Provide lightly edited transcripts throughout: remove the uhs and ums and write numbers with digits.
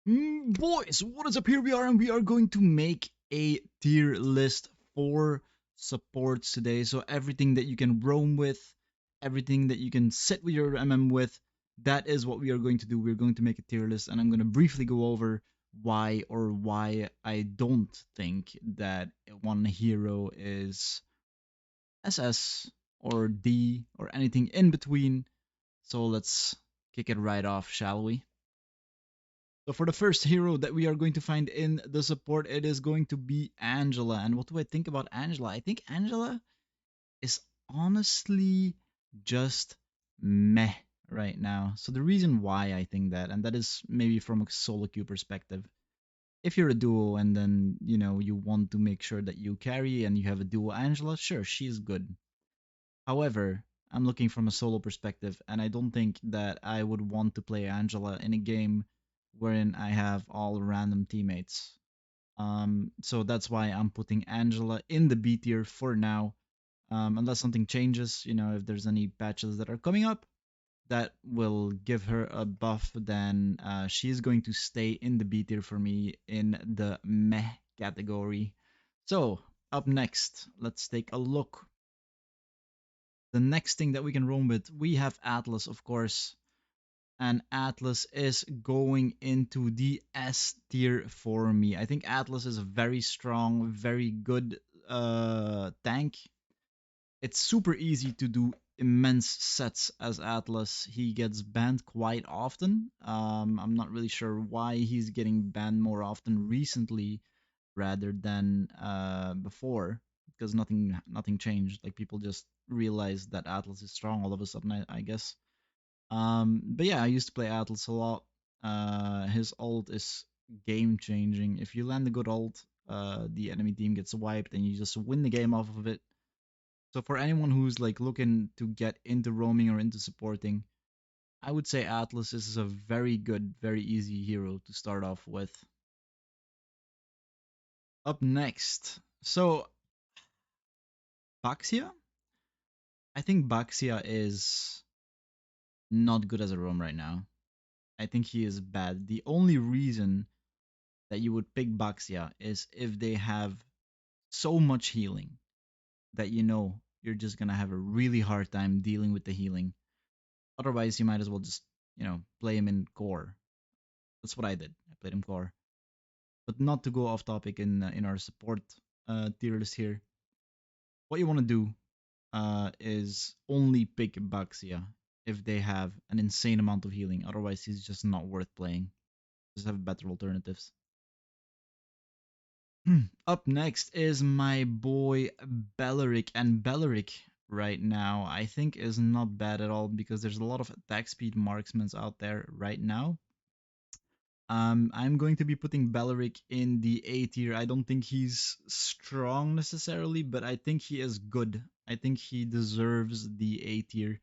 Boys, what is up? Here we are, and we are going to make a tier list for supports today. So everything that you can roam with, everything that you can sit with your with, that is what we are going to do. We're going to make a tier list, and I'm going to briefly go over why I don't think that one hero is SS or D or anything in between. So let's kick it right off, shall we? So for the first hero that we are going to find in the support, it is going to be Angela. And what do I think about Angela? I think Angela is honestly just meh right now. So the reason why I think that, and that is maybe from a solo queue perspective. If you're a duo and then, you want to make sure that you carry and you have a duo Angela, sure, she's good. However, I'm looking from a solo perspective, and I don't think that I would want to play Angela in a game wherein I have all random teammates. So that's why I'm putting Angela in the B tier for now. Unless something changes, if there's any patches that are coming up that will give her a buff, then she's going to stay in the B tier for me in the meh category. So, up next, let's take a look. The next thing that we can roam with, we have Atlas, of course. And Atlas is going into the S tier for me. I think Atlas is a very strong, very good tank. It's super easy to do immense sets as Atlas. He gets banned quite often. I'm not really sure why he's getting banned more often recently rather than before, because nothing changed. Like people just realized that Atlas is strong all of a sudden, I guess. But yeah, I used to play Atlas a lot. His ult is game changing. If you land a good ult, the enemy team gets wiped and you just win the game off of it. So for anyone who's like looking to get into roaming or into supporting, I would say Atlas is a very good, very easy hero to start off with. Up next, so Baxia. I think Baxia is not good as a roam right now. I think he is bad. The only reason that you would pick Baxia is if they have so much healing that you're just gonna have a really hard time dealing with the healing. Otherwise, you might as well just play him in core. That's what I did. I played him core, but not to go off topic in our support tier list here. What you want to do is only pick Baxia if they have an insane amount of healing. Otherwise, he's just not worth playing. Just have better alternatives. Up next is my boy Belleric, and Belleric right now I think is not bad at all because there's a lot of attack speed marksmen out there right now. I'm going to be putting Belleric in the A tier. I don't think he's strong necessarily, but I think he is good. I think he deserves the A tier.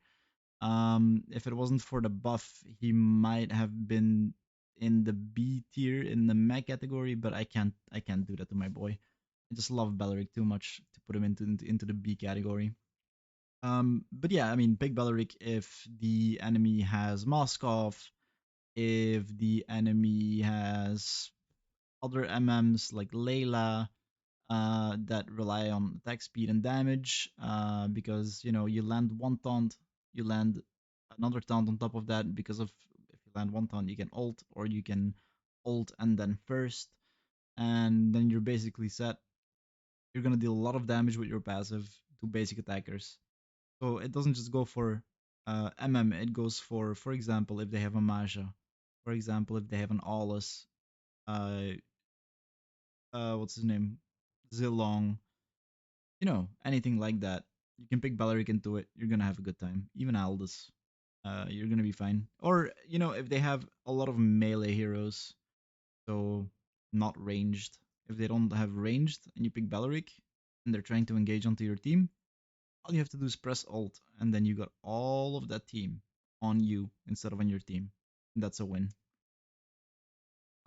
If it wasn't for the buff, he might have been in the B tier in the mech category, but I can't do that to my boy. I just love Belleric too much to put him into the B category. But yeah, I mean, pick Belleric if the enemy has Moskov, if the enemy has other MMs like Layla, that rely on attack speed and damage, because you land one taunt, you land another taunt on top of that because of if you land one taunt you can ult or you can ult and then first, and then you're basically set. You're gonna deal a lot of damage with your passive to basic attackers. So it doesn't just go for MM, it goes for example, if they have a Maja, for example, if they have an Aulus, uh, what's his name, Zilong, anything like that. You can pick Belleric into it. You're gonna have a good time. Even Aldous, you're gonna be fine. Or if they have a lot of melee heroes, so not ranged. If they don't have ranged and you pick Belleric and they're trying to engage onto your team, all you have to do is press Alt, and then you got all of that team on you instead of on your team. And that's a win.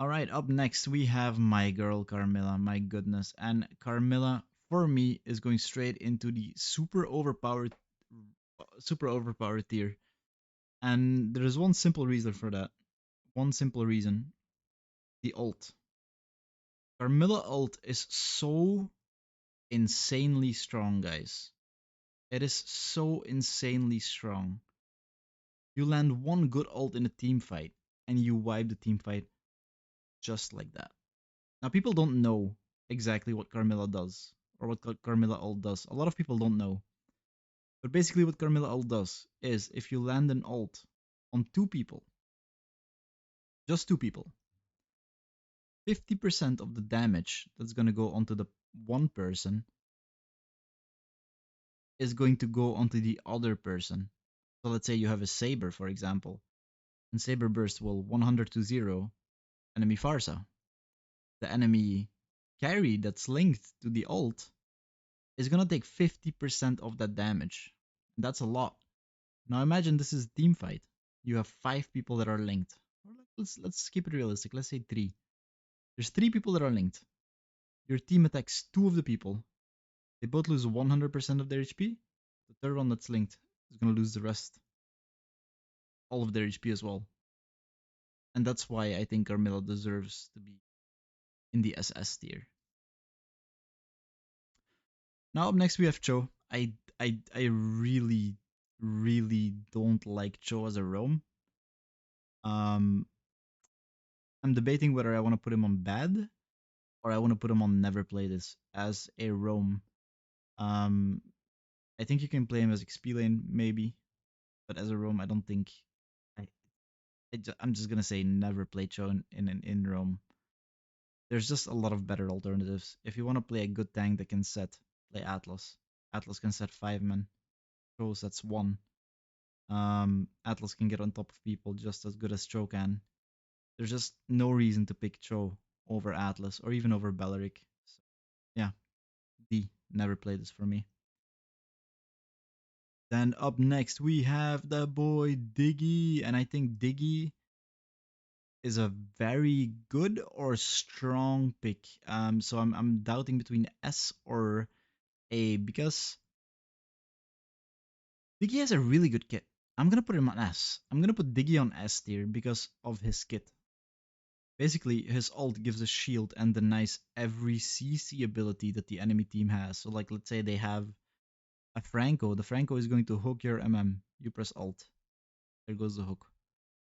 All right, up next we have my girl Carmilla. My goodness, and Carmilla for me is going straight into the super overpowered tier. And there is one simple reason for that. One simple reason. The ult. Carmilla ult is so insanely strong, guys. It is so insanely strong. You land one good ult in a team fight, and you wipe the team fight just like that. Now, people don't know exactly what Carmilla does, or what Carmilla ult does. A lot of people don't know. But basically, what Carmilla ult does is if you land an ult on two people, just two people, 50% of the damage that's going to go onto the one person is going to go onto the other person. So let's say you have a Saber, for example, and Saber Burst will 100 to 0 enemy Farsa. The enemy carry that's linked to the ult is going to take 50% of that damage. That's a lot. Now imagine this is a team fight. You have 5 people that are linked. Let's keep it realistic. Let's say 3. There's 3 people that are linked. Your team attacks 2 of the people. They both lose 100% of their HP. The third one that's linked is going to lose the rest, all of their HP as well. And that's why I think Carmilla deserves to be in the SS tier. Now up next we have Cho. I really don't like Cho as a roam. I'm debating whether I want to put him on bad or I want to put him on never play this as a roam. Um, I think you can play him as XP lane maybe, but as a roam I don't think. I, I'm just gonna say never play Cho in roam. There's just a lot of better alternatives. If you want to play a good tank that can set, play Atlas. Atlas can set 5 men. Cho sets 1. Atlas can get on top of people just as good as Cho can. There's just no reason to pick Cho over Atlas or even over Belleric. So, yeah, D. Never play this for me. Then up next we have the boy Diggy, and I think Diggy is a very good or strong pick. So I'm doubting between S or A because Diggy has a really good kit. I'm gonna put him on S. I'm gonna put Diggy on S tier because of his kit. Basically, his ult gives a shield and denies every CC ability that the enemy team has. So, like, let's say they have a Franco. The Franco is going to hook your MM. You press ult. There goes the hook.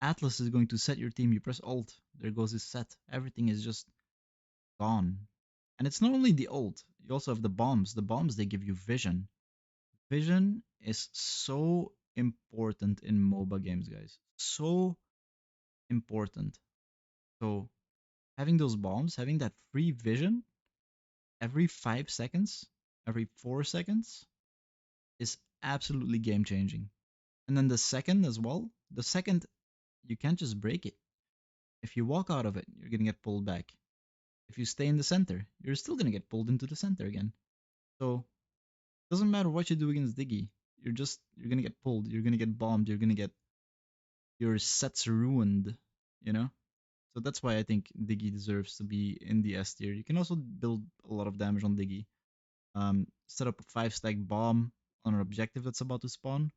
Atlas is going to set your team. You press ult. There goes his set. Everything is just gone. And it's not only the ult. You also have the bombs. The bombs, they give you vision. Vision is so important in MOBA games, guys. So important. So having those bombs, having that free vision every 5 seconds, every 4 seconds is absolutely game changing. And then the second as well, the second, you can't just break it. If you walk out of it, you're gonna get pulled back. If you stay in the center, you're still gonna get pulled into the center again. So it doesn't matter what you do against Diggy, you're gonna get pulled, you're gonna get bombed, you're gonna get your sets ruined, you know? So that's why I think Diggy deserves to be in the S tier. You can also build a lot of damage on Diggy. Set up a 5-stack bomb on an objective that's about to spawn.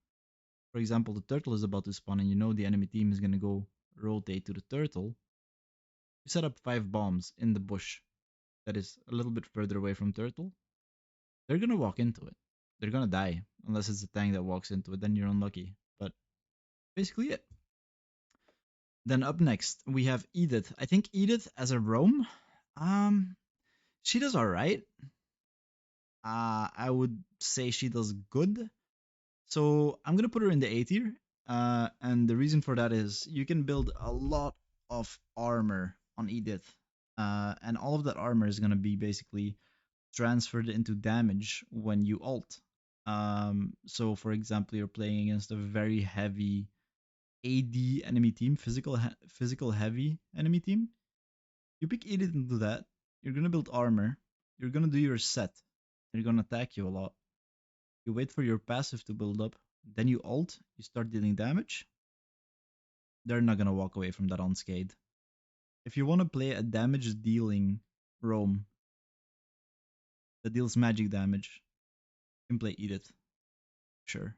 For example, the turtle is about to spawn and you know the enemy team is going to go rotate to the turtle. You set up 5 bombs in the bush that is a little bit further away from turtle. They're going to walk into it. They're going to die unless it's a tank that walks into it. Then you're unlucky. But basically it. Then up next, we have Edith. I think Edith as a roam, she does alright. I would say she does good. So I'm gonna put her in the A tier. And the reason for that is you can build a lot of armor on Edith. And all of that armor is gonna be basically transferred into damage when you ult. So for example, you're playing against a very heavy AD enemy team, physical heavy enemy team. You pick Edith into that. You're gonna build armor. You're gonna do your set. They're gonna attack you a lot. You wait for your passive to build up, then you ult, you start dealing damage. They're not gonna walk away from that unscathed. If you want to play a damage dealing roam that deals magic damage, you can play Edith. Sure.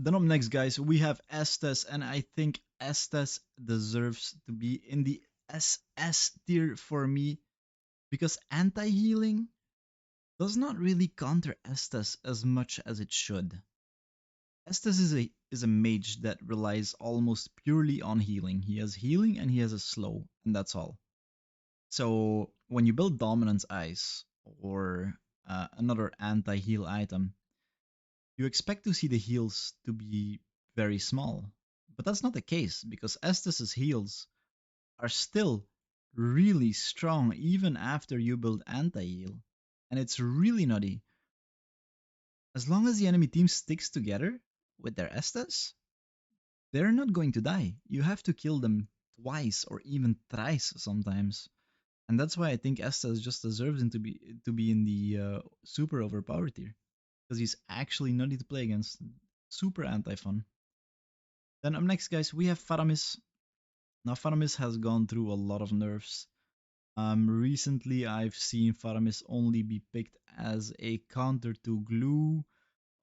Then up next, guys, we have Estes, and I think Estes deserves to be in the SS tier for me because anti-healing does not really counter Estes as much as it should. Estes is a mage that relies almost purely on healing. He has healing and he has a slow, and that's all. So when you build Dominance Ice or another anti-heal item, you expect to see the heals to be very small. But that's not the case because Estes' heals are still really strong even after you build anti-heal. And it's really nutty. As long as the enemy team sticks together with their Estes, they're not going to die. You have to kill them twice or even thrice sometimes. And that's why I think Estes just deserves him to be in the super overpowered tier. Because he's actually nutty to play against. Super anti-fun. Then up next, guys, we have Faramis. Now, Faramis has gone through a lot of nerfs. Recently, I've seen Faramis only be picked as a counter to glue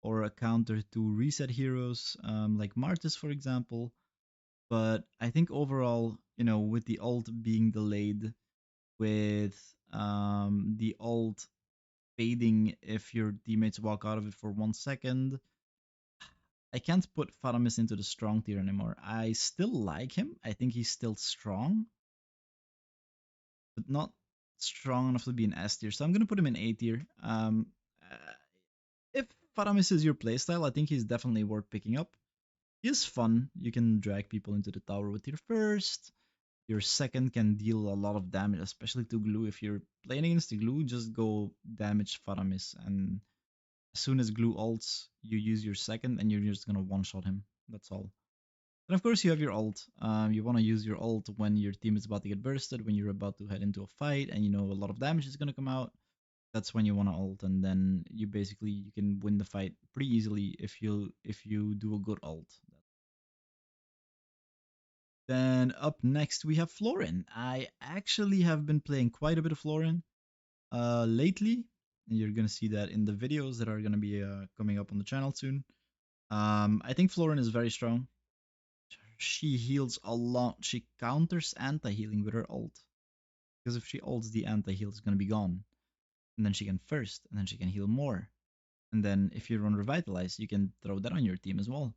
or a counter to reset heroes, like Martis, for example. But I think overall, with the ult being delayed, with the ult fading if your teammates walk out of it for 1 second, I can't put Faramis into the strong tier anymore. I still like him. I think he's still strong, but not strong enough to be an S tier. So I'm gonna put him in A tier. Uh, if Faramis is your playstyle, I think he's definitely worth picking up. He is fun. You can drag people into the tower with your first. Your second can deal a lot of damage, especially to glue. If you're playing against the glue, just go damage Faramis, and as soon as glue ults, you use your second, and you're just gonna one shot him. That's all. And of course, you have your ult. You want to use your ult when your team is about to get bursted, when you're about to head into a fight, and you know a lot of damage is gonna come out. That's when you want to ult, and then you can win the fight pretty easily if you do a good ult. Then up next we have Florin. I actually have been playing quite a bit of Florin lately, and you're gonna see that in the videos that are gonna be coming up on the channel soon. I think Florin is very strong. She heals a lot. She counters anti-healing with her ult. Because if she ults, the anti-heal is going to be gone. And then she can first, and then she can heal more. And then if you run Revitalize, you can throw that on your team as well.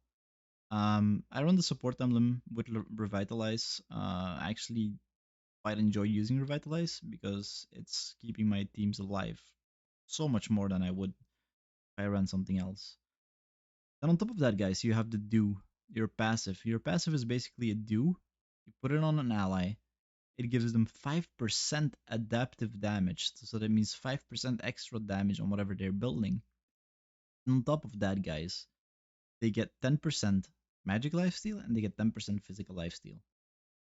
I run the support emblem with Revitalize. I actually quite enjoy using Revitalize because it's keeping my teams alive so much more than I would if I ran something else. Then on top of that, guys, you have the do, your passive. Your passive is basically a do. You put it on an ally. It gives them 5% adaptive damage. So that means 5% extra damage on whatever they're building. And on top of that, guys, they get 10% magic lifesteal and they get 10% physical lifesteal.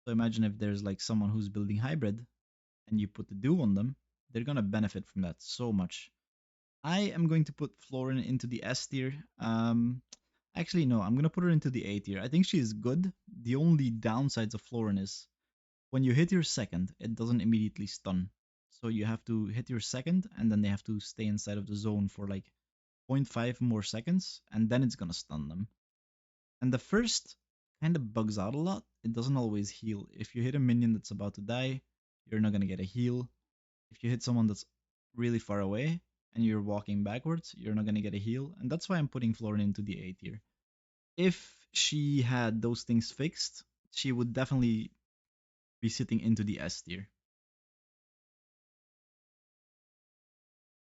So imagine if there's like someone who's building hybrid and you put the do on them, they're gonna benefit from that so much. I am going to put Florin into the S tier. Actually, no, I'm gonna put her into the A tier. I think she's good. The only downsides of Florin is when you hit your second, it doesn't immediately stun. So you have to hit your second, and then they have to stay inside of the zone for like 0.5 more seconds, and then it's gonna stun them. And the first kind of bugs out a lot. It doesn't always heal. If you hit a minion that's about to die, you're not gonna get a heal. If you hit someone that's really far away and you're walking backwards, you're not gonna get a heal. And that's why I'm putting Florin into the A tier. If she had those things fixed, she would definitely be sitting into the S tier.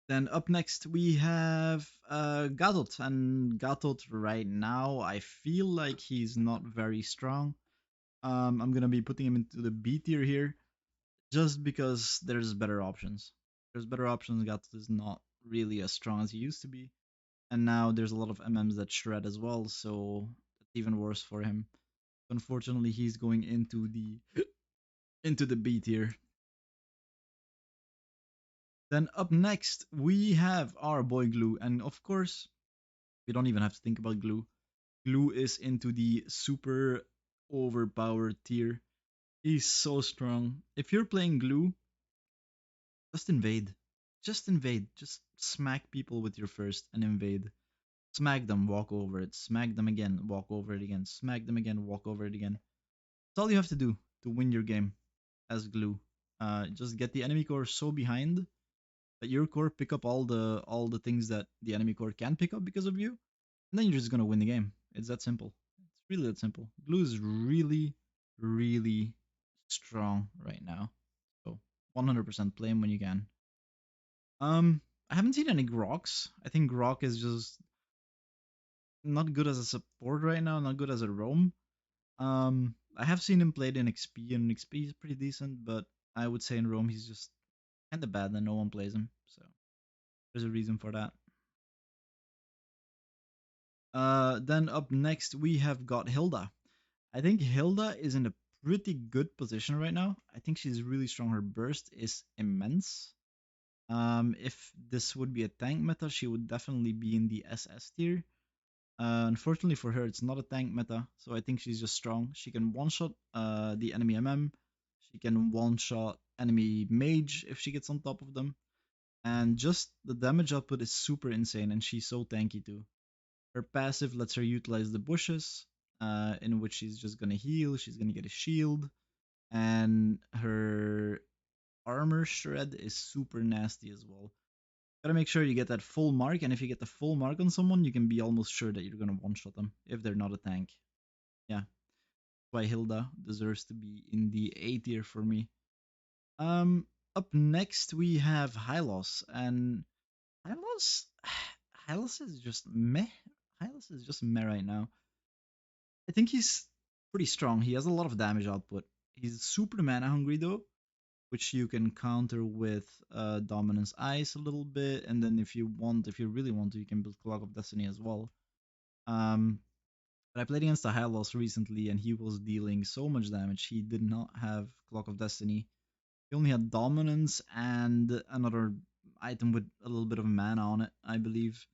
Then up next we have Gadot, and Gadot right now I feel like he's not very strong. I'm gonna be putting him into the B tier here, just because there's better options. There's better options. Gadot is not really as strong as he used to be, and now there's a lot of MMs that shred as well, so it's even worse for him. Unfortunately, he's going into the B tier. Then up next we have our boy Glue, and of course we don't even have to think about Glue. Glue is into the super overpowered tier. He's so strong. If you're playing Glue, just invade. Just invade. Just smack people with your first and invade. Smack them, walk over it. Smack them again, walk over it again. Smack them again, walk over it again. That's all you have to do to win your game as glue. Just get the enemy core so behind that your core pick up all the things that the enemy core can pick up because of you, and then you're just gonna win the game. It's that simple. It's really that simple. Glue is really, really strong right now. So 100% play him when you can. I haven't seen any Groks. I think Grok is just not good as a support right now, not good as a roam. I have seen him played in XP, and XP is pretty decent, but I would say in roam he's just kind of bad, and no one plays him. So there's a reason for that. Then up next we have got Hilda. I think Hilda is in a pretty good position right now. I think she's really strong. Her burst is immense. If this would be a tank meta, she would definitely be in the SS tier. Unfortunately for her, it's not a tank meta, so I think she's just strong. She can one-shot the enemy MM. She can one-shot enemy mage if she gets on top of them. And just the damage output is super insane, and she's so tanky too. Her passive lets her utilize the bushes, in which she's just gonna heal, she's gonna get a shield, and her armor shred is super nasty as well. Gotta make sure you get that full mark, and if you get the full mark on someone, you can be almost sure that you're gonna one-shot them if they're not a tank. Yeah, that's why Hilda deserves to be in the A tier for me. Up next we have Hylos, and Hylos, Hylos is just meh. Hylos is just meh right now. I think he's pretty strong. He has a lot of damage output. He's super mana hungry though, which you can counter with Dominance Ice a little bit, and then if you really want to, you can build Clock of Destiny as well. Um, but I played against a Hylos recently, and he was dealing so much damage. He did not have Clock of Destiny. He only had Dominance and another item with a little bit of mana on it, I believe.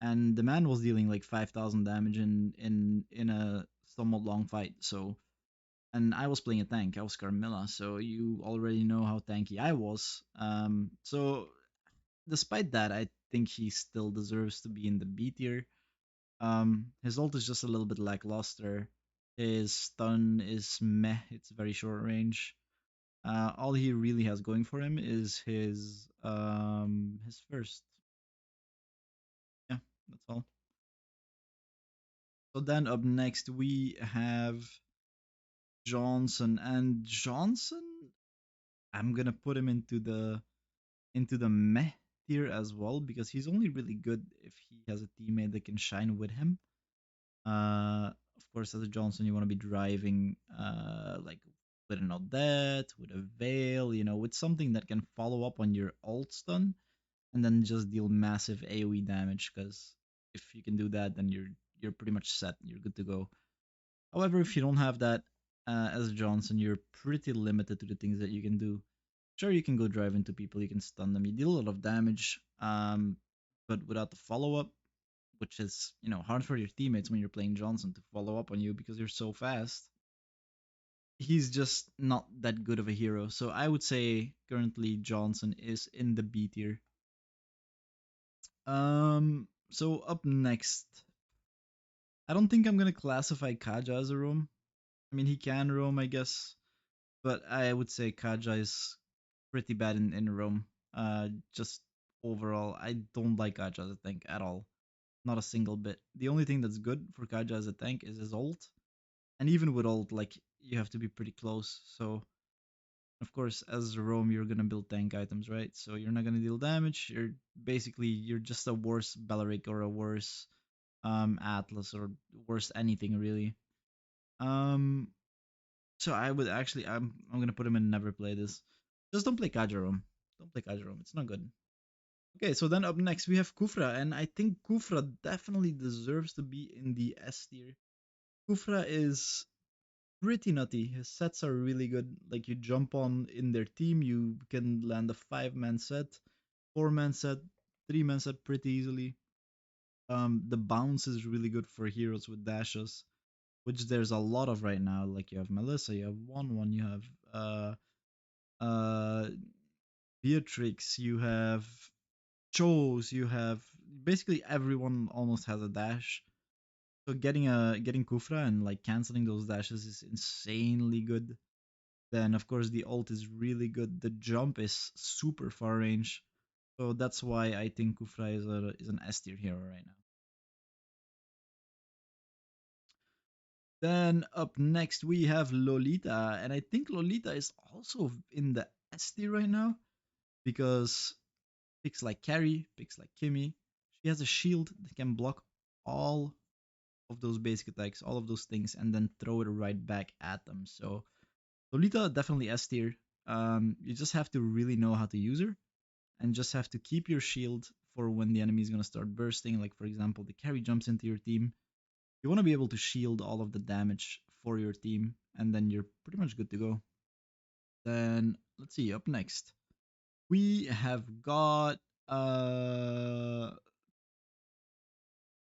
And the man was dealing like 5,000 damage in a somewhat long fight. So, and I was playing a tank. I was Carmilla, so you already know how tanky I was. So despite that, I think he still deserves to be in the B tier. His ult is just a little bit lackluster. His stun is meh. It's very short range. All he really has going for him is his first. Yeah, that's all. So then up next we have Johnson, and Johnson, I'm gonna put him into the meh tier as well, because he's only really good if he has a teammate that can shine with him. Of course, as a Johnson, you want to be driving like with an Odette, with a Veil, with something that can follow up on your ult stun and then just deal massive AoE damage. Because if you can do that, then you're pretty much set. You're good to go. However, if you don't have that as Johnson, you're pretty limited to the things that you can do. Sure, you can go drive into people, you can stun them, you deal a lot of damage, but without the follow up, which is hard for your teammates when you're playing Johnson to follow up on you because you're so fast. He's just not that good of a hero. So I would say currently Johnson is in the B tier. So up next, I don't think I'm gonna classify Kaja as a roam. I mean, he can roam, I guess, but I would say Kaja is pretty bad in roam. Just overall, I don't like Kaja as a tank at all. Not a single bit. The only thing that's good for Kaja as a tank is his ult, and even with ult, like you have to be pretty close. So of course, as a roam, you're gonna build tank items, right? So you're not gonna deal damage. You're just a worse Bellaric or a worse Atlas or worse anything really. Um, so I would actually I'm gonna put him in never play this. Just don't play Kajarom. Don't play Kajarom. It's not good. Okay, so then up next we have Kufra, and I think Kufra definitely deserves to be in the S tier. Kufra is pretty nutty. His sets are really good. Like you jump on in their team, you can land a 5-man set, 4-man set, 3-man set pretty easily. The bounce is really good for heroes with dashes, which there's a lot of right now. Like you have Melissa, you have one, you have uh Beatrix, you have Chose, you have basically everyone almost has a dash. So getting Kufra and like canceling those dashes is insanely good. Then of course the ult is really good. The jump is super far range. So that's why I think Kufra is an S tier hero right now. Then up next we have Lolita, and I think Lolita is also in the S tier right now because picks like Carrie, picks like Kimmy, she has a shield that can block all of those basic attacks, all of those things, and then throw it right back at them. So Lolita definitely S tier. You just have to really know how to use her, and just have to keep your shield for when the enemy is gonna start bursting. Like for example, the carry jumps into your team. You want to be able to shield all of the damage for your team, and then you're pretty much good to go. Then let's see. Up next, we have got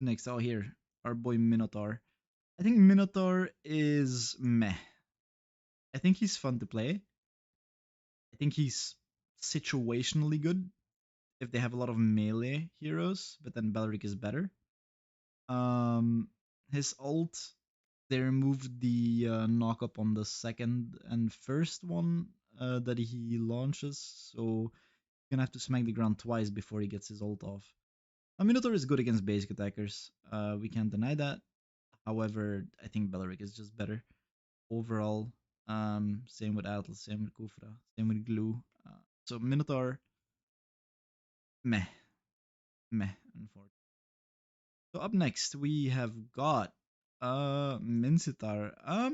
next. Oh, here our boy Minotaur. I think Minotaur is meh. I think he's fun to play. I think he's situationally good if they have a lot of melee heroes, but then Belric is better. Um, his ult, they removed the knock up on the second and first one that he launches, so you're gonna have to smack the ground twice before he gets his ult off. Minotaur is good against basic attackers. We can't deny that. However, I think Belric is just better overall. Same with Atlas, same with Kufra, same with Glue. So Minotaur, meh, meh, unfortunately. So up next we have got Mincitar. I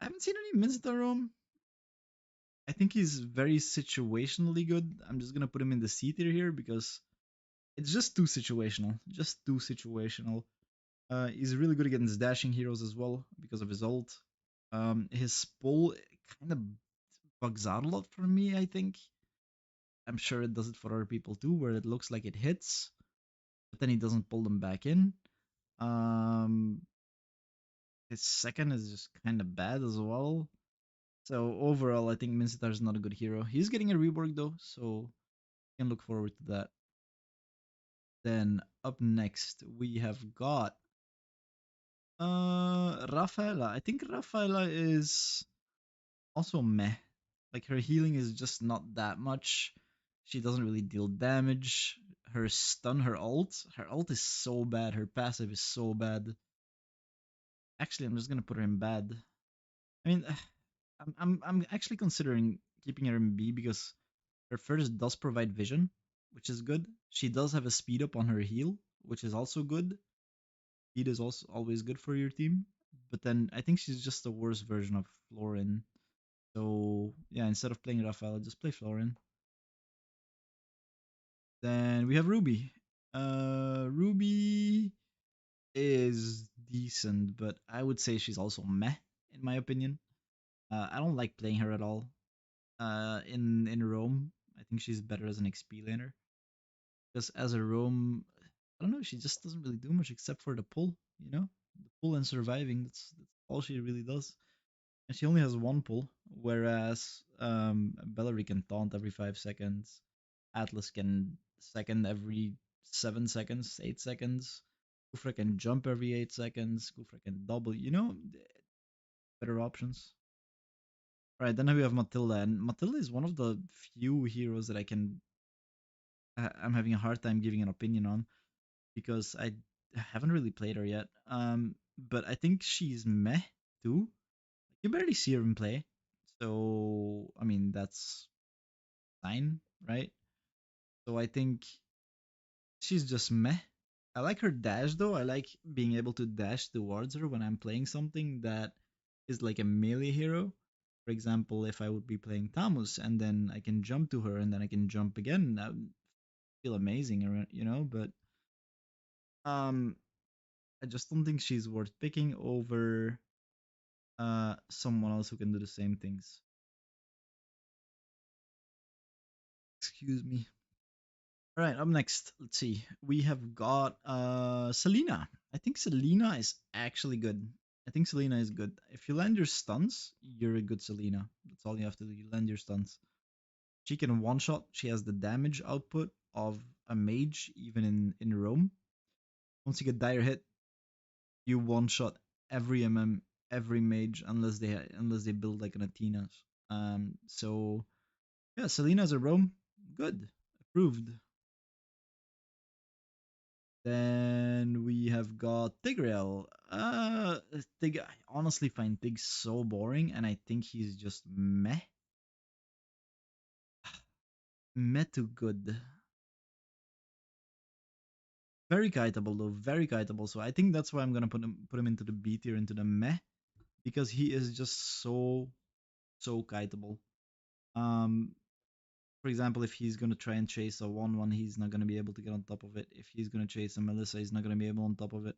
haven't seen any Mincitar roam. I think he's very situationally good. I'm just gonna put him in the C tier here because it's just too situational. Just too situational. He's really good against dashing heroes as well because of his ult. His pull kind of bugs out a lot for me, I think. I'm sure it does it for other people too, where it looks like it hits, but then he doesn't pull them back in. Um, his second is just kind of bad as well. So overall, I think Mincitar is not a good hero. He's getting a rework though, so you can look forward to that. Then up next we have got Rafaela. I think Rafaela is also meh. Like her healing is just not that much. She doesn't really deal damage. Her stun, her ult is so bad. Her passive is so bad. Actually, I'm just gonna put her in bad. I mean, I'm actually considering keeping her in B because her first does provide vision, which is good. She does have a speed up on her heal, which is also good. Speed is also always good for your team. But then I think she's just the worst version of Florin. So yeah, instead of playing Rafael, just play Florin. Then we have Ruby. Ruby is decent, but I would say she's also meh in my opinion. I don't like playing her at all. In Rome, I think she's better as an XP laner. Because as a roam, I don't know, she just doesn't really do much except for the pull, you know? The pull and surviving, that's all she really does. And she only has one pull, whereas Bellary can taunt every 5 seconds. Atlas can second every 7 seconds, 8 seconds. Kufra can jump every 8 seconds. Kufra can double, better options. Right, then we have Matilda, and Matilda is one of the few heroes that I'm having a hard time giving an opinion on because I haven't really played her yet. But I think she's meh too. You barely see her in play, so I mean that's fine, right? So I think she's just meh. I like her dash though. I like being able to dash towards her when I'm playing something that is like a melee hero. For example, if I would be playing Tamus and then I can jump to her and then I can jump again, that would feel amazing, But um, I just don't think she's worth picking over someone else who can do the same things. Excuse me. All right, up next, let's see. We have got Selena. I think Selena is actually good. I think Selena is good. If you land your stuns, you're a good Selena. That's all you have to do. You land your stuns. She can one shot. She has the damage output of a mage, even in Rome. Once you get dire hit, you one shot every every mage unless they build like an Athena's. So yeah, Selena's a Rome, good, approved. Then we have got Tigreal. Tig, I honestly find Tig so boring, and I think he's just meh, meh to good. Very kiteable though, very kiteable. So I think that's why I'm gonna put him into the B tier, into the meh, because he is just so kiteable. Um, for example, if he's gonna try and chase a 1-1, he's not gonna be able to get on top of it. If he's gonna chase a Melissa, he's not gonna be able on top of it.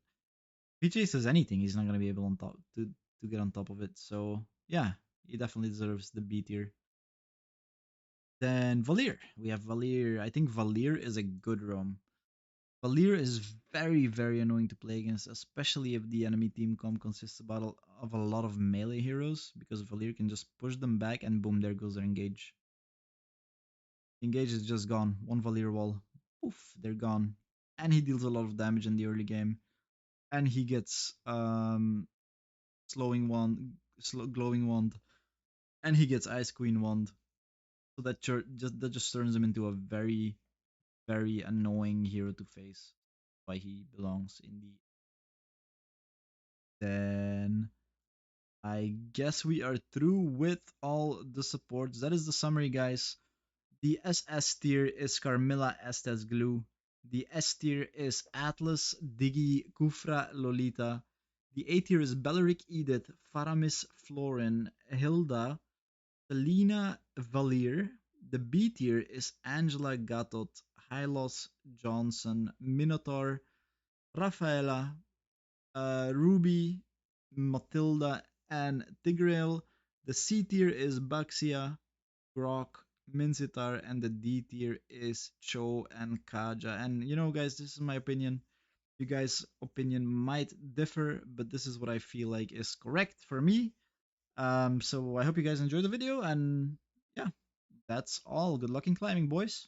If he chases anything, he's not gonna be able on top to get on top of it. So yeah, he definitely deserves the B tier. Then Valir. We have Valir. I think Valir is a good roam. Valir is very annoying to play against, especially if the enemy team comp consists of a lot of melee heroes, because Valir can just push them back and boom, there goes their engage. Engage is just gone. One Valir wall. Poof, they're gone. And he deals a lot of damage in the early game. And he gets slowing wand, glowing wand, and he gets Ice Queen wand. So that just turns him into a very annoying hero to face. Why he belongs in the. Then I guess we are through with all the supports. That is the summary, guys. The SS tier is Carmilla Estes Glue. The S tier is Atlas, Diggy, Kufra, Lolita. The A tier is Belleric Edith, Faramis, Florin, Hilda, Selena, Valir. The B tier is Angela, Gatot, Hylos, Johnson, Minotaur, Rafaela, Ruby, Matilda, and Tigreal. The C tier is Baxia, Grok, Mincitar, and the D tier is Cho and Kaja. And you know, guys, this is my opinion. You guys' opinion might differ, but this is what I feel like is correct for me. So I hope you guys enjoyed the video, and yeah, that's all. Good luck in climbing, boys.